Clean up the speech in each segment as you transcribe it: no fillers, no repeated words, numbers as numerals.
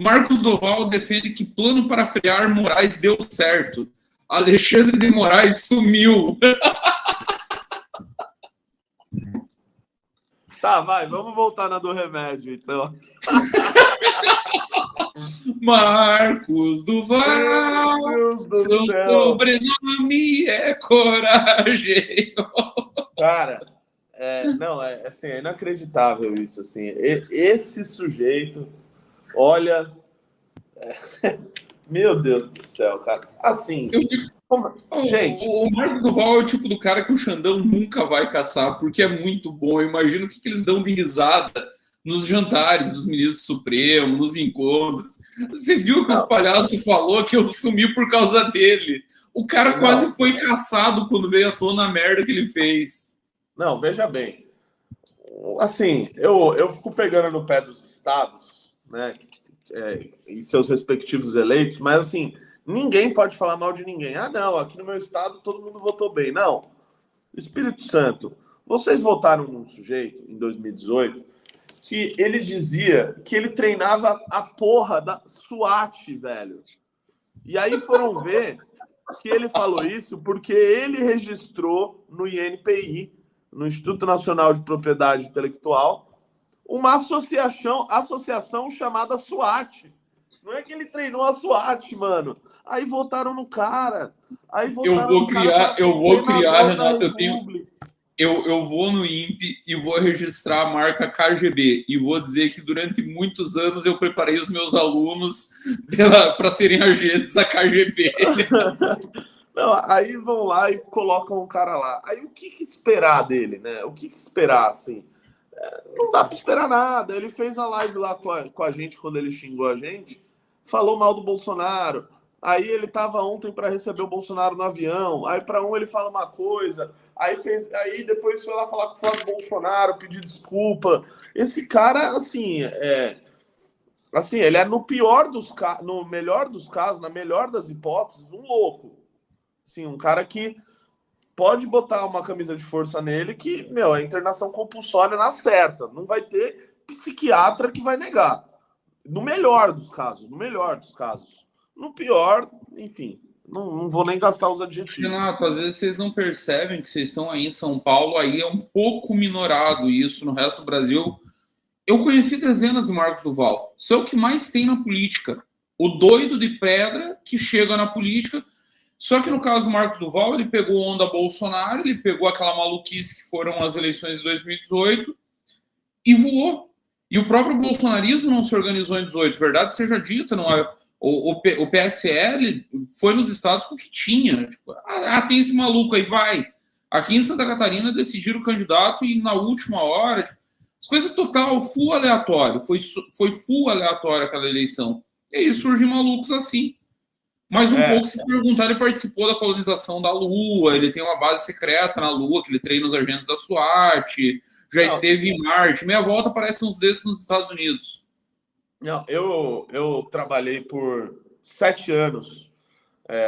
Marcos Doval defende que plano para frear Moraes deu certo. Alexandre de Moraes sumiu. Tá, vai, vamos voltar na do remédio, então. Marcos Duval, Meu Deus do seu céu. sobrenome é Coragem. Cara, não, assim, é inacreditável isso, assim. Esse sujeito, olha... Meu Deus do céu, cara. Assim, gente... O Marcos Duval é o tipo do cara que o Xandão nunca vai caçar, porque é muito bom. Eu imagino o que eles dão de risada nos jantares dos ministros supremos, nos encontros. Você viu que o palhaço falou que eu sumi por causa dele? O cara quase foi caçado quando veio à tona a merda que ele fez. Não, veja bem. Assim, eu fico pegando no pé dos estados, né? E seus respectivos eleitos, mas assim, ninguém pode falar mal de ninguém. Ah, não, aqui no meu estado todo mundo votou bem. Não. Espírito Santo, vocês votaram num sujeito em 2018 que ele dizia que ele treinava a porra da SWAT, velho. E aí foram ver que ele falou isso porque ele registrou no INPI, no Instituto Nacional de Propriedade Intelectual, uma associação chamada SWAT. Não é que ele treinou a SWAT, mano. Aí votaram no cara. Aí votaram no cara eu vou criar, Renato, eu vou no INPE e vou registrar a marca KGB e vou dizer que durante muitos anos eu preparei os meus alunos para serem agentes da KGB. Não, aí vão lá e colocam o cara lá. Aí o que esperar dele, né? O que esperar, assim? Não dá para esperar nada. Ele fez a live lá com a gente quando ele xingou a gente, falou mal do Bolsonaro. Aí ele tava ontem para receber o Bolsonaro no avião. Aí para um ele fala uma coisa, aí depois foi lá falar com o Flávio Bolsonaro, pedir desculpa. Esse cara, assim, ele é no melhor dos casos, na melhor das hipóteses, um louco. Assim, um cara que pode botar uma camisa de força nele que, é internação compulsória na certa. Não vai ter psiquiatra que vai negar. No melhor dos casos. No pior, enfim, não vou nem gastar os adjetivos. Renato, às vezes vocês não percebem que vocês estão aí em São Paulo, aí é um pouco minorado isso. No resto do Brasil, eu conheci dezenas do Marcos Duval. Isso é o que mais tem na política. O doido de pedra que chega na política. Só que no caso do Marcos Duval, ele pegou onda Bolsonaro, ele pegou aquela maluquice que foram as eleições de 2018 e voou. E o próprio bolsonarismo não se organizou em 18, verdade seja dita, não é? O PSL foi nos estados com o que tinha. Tipo, tem esse maluco aí, vai. Aqui em Santa Catarina decidiram o candidato e na última hora, as coisas total, full aleatório. Foi full aleatório aquela eleição. E aí surgem malucos assim. Mas pouco se perguntar, ele participou da colonização da Lua, ele tem uma base secreta na Lua, que ele treina os agentes da SWAT, já esteve em Marte. Meia volta parece uns desses nos Estados Unidos. Não, eu trabalhei por 7 anos,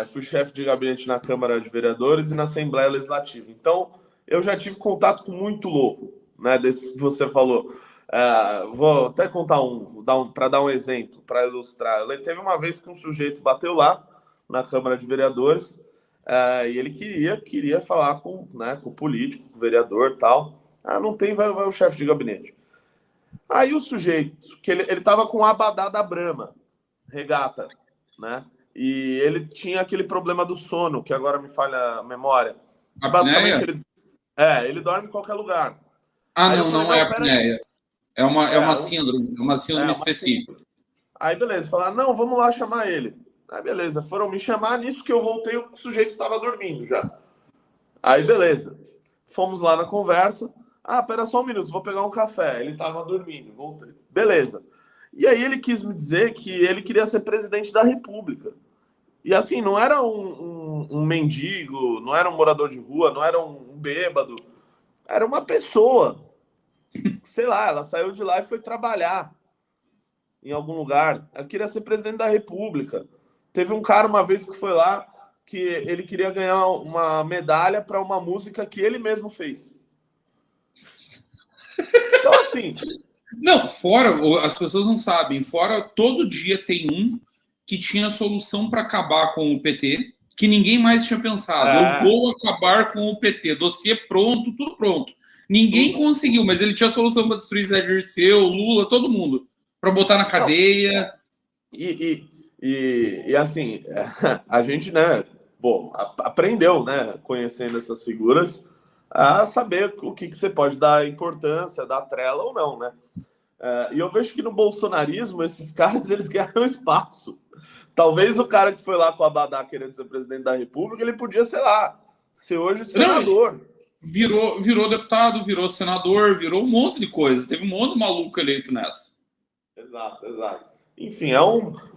fui chefe de gabinete na Câmara de Vereadores e na Assembleia Legislativa. Então, eu já tive contato com muito louco, né, desses que você falou. Vou até contar para dar um exemplo, para ilustrar. Teve uma vez que um sujeito bateu lá na Câmara de Vereadores e ele queria falar com o político, com o vereador e tal. Não tem, vai o chefe de gabinete. Aí o sujeito, que ele tava com a abadá da Brahma, regata, né? E ele tinha aquele problema do sono, que agora me falha a memória. Basicamente, ele dorme em qualquer lugar. Não é apneia. É uma síndrome específica. Aí, beleza, falaram, não, vamos lá chamar ele. Aí, beleza, foram me chamar, nisso que eu voltei, o sujeito estava dormindo já. Aí, beleza. Fomos lá na conversa. Pera só um minuto, vou pegar um café. Ele estava dormindo, voltei. Beleza. E aí ele quis me dizer que ele queria ser presidente da República. E assim, não era um mendigo, não era um morador de rua, não era um bêbado. Era uma pessoa. Sei lá, ela saiu de lá e foi trabalhar em algum lugar. Ela queria ser presidente da República. Teve um cara uma vez que foi lá que ele queria ganhar uma medalha para uma música que ele mesmo fez. Então, assim, Não, fora, as pessoas não sabem, fora todo dia tem um que tinha solução para acabar com o PT, que ninguém mais tinha pensado. Eu vou acabar com o PT, dossiê pronto, tudo pronto. Ninguém conseguiu, mas ele tinha solução para destruir Zé Dirceu, Lula, todo mundo, para botar na cadeia. E assim, a gente, né, bom, aprendeu, né, conhecendo essas figuras, a saber o que você pode dar importância, dar trela ou não, né? E eu vejo que no bolsonarismo, esses caras, eles ganham espaço. Talvez o cara que foi lá com a Abadá querendo ser presidente da República, ele podia, sei lá, ser hoje senador. Não, virou deputado, virou senador, virou um monte de coisa. Teve um monte de maluco eleito nessa. Exato. Enfim,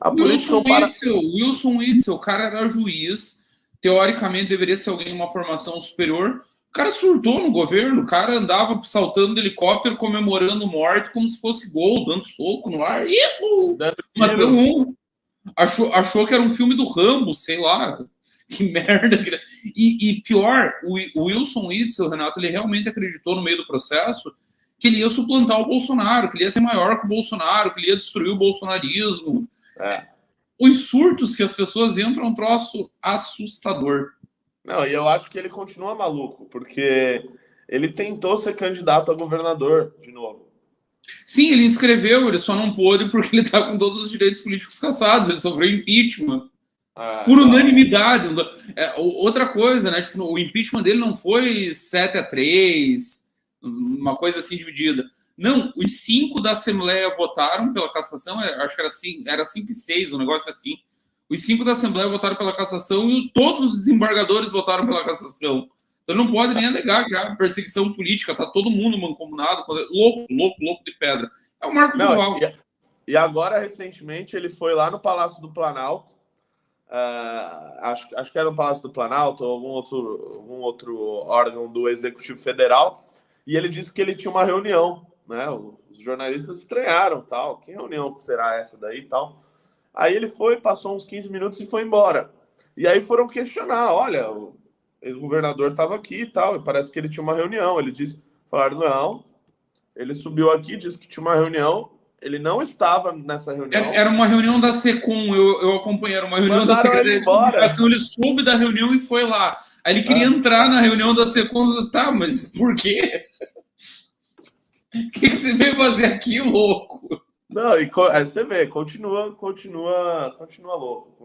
a política Wilson Witzel, o cara era juiz, teoricamente deveria ser alguém de uma formação superior. O cara surtou no governo, o cara andava saltando de helicóptero, comemorando morte como se fosse gol, dando soco no ar. Matou um. Achou que era um filme do Rambo, sei lá. Que merda. E pior, o Wilson Witzel, Renato, ele realmente acreditou no meio do processo que ele ia suplantar o Bolsonaro, que ele ia ser maior que o Bolsonaro, que ele ia destruir o bolsonarismo. Os surtos que as pessoas entram é um troço assustador. Não, e eu acho que ele continua maluco, porque ele tentou ser candidato a governador de novo. Sim, ele escreveu, ele só não pôde porque ele está com todos os direitos políticos cassados, ele sofreu impeachment. Por unanimidade. Outra coisa, né? Tipo, o impeachment dele não foi 7-3, uma coisa assim dividida. Não, os 5 da Assembleia votaram pela cassação, acho que era 5-6, um negócio assim. Os 5 da Assembleia votaram pela cassação e todos os desembargadores votaram pela cassação. Então não pode nem alegar que há perseguição política, tá todo mundo mancomunado, louco de pedra. É o Marcos Duval. E agora, recentemente, ele foi lá no Palácio do Planalto, acho que era no Palácio do Planalto ou algum outro órgão do Executivo Federal, e ele disse que ele tinha uma reunião, né? Os jornalistas estranharam, tal, que reunião que será essa daí e tal. Aí ele foi, passou uns 15 minutos e foi embora. E aí foram questionar, olha, o ex-governador estava aqui e tal, e parece que ele tinha uma reunião. Falaram, não, ele subiu aqui, disse que tinha uma reunião, ele não estava nessa reunião. Era uma reunião da SECOM, eu acompanhei, era uma reunião da Secretaria de Comunicação, ele soube da reunião e foi lá. Aí ele queria entrar na reunião da SECOM, tá, mas por quê? O que você veio fazer aqui, louco? Não, e você vê, continua louco.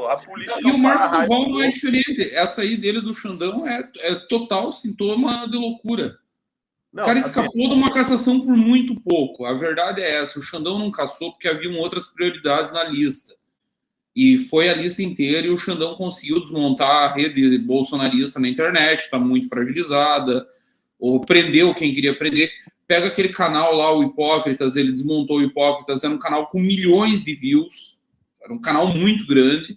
A política e o Marcos Duval não é diferente. Essa aí dele do Xandão é total sintoma de loucura. Não, o cara escapou de uma cassação por muito pouco. A verdade é essa. O Xandão não cassou porque haviam outras prioridades na lista. E foi a lista inteira e o Xandão conseguiu desmontar a rede bolsonarista na internet, está muito fragilizada, ou prendeu quem queria prender. Pega aquele canal lá, o Hipócritas, ele desmontou o Hipócritas, era um canal com milhões de views, era um canal muito grande.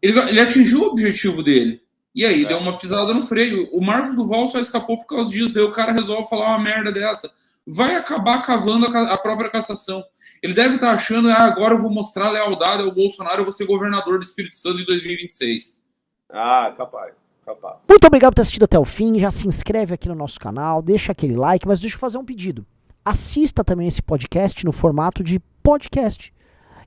Ele atingiu o objetivo dele. E aí deu uma pisada no freio. O Marcos Duval só escapou por causa disso. Daí o cara resolve falar uma merda dessa. Vai acabar cavando a própria cassação. Ele deve estar achando, agora eu vou mostrar lealdade ao Bolsonaro, eu vou ser governador do Espírito Santo em 2026. Capaz. Muito obrigado por ter assistido até o fim. Já se inscreve aqui no nosso canal, deixa aquele like, mas deixa eu fazer um pedido. Assista também esse podcast no formato de podcast.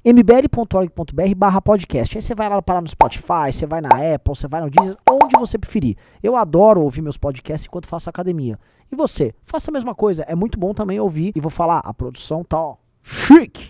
mbl.org.br/podcast. Aí você vai lá parar no Spotify, você vai na Apple, você vai no Deezer, onde você preferir. Eu adoro ouvir meus podcasts enquanto faço academia. E você? Faça a mesma coisa. É muito bom também ouvir. E vou falar, a produção tá, ó, chique!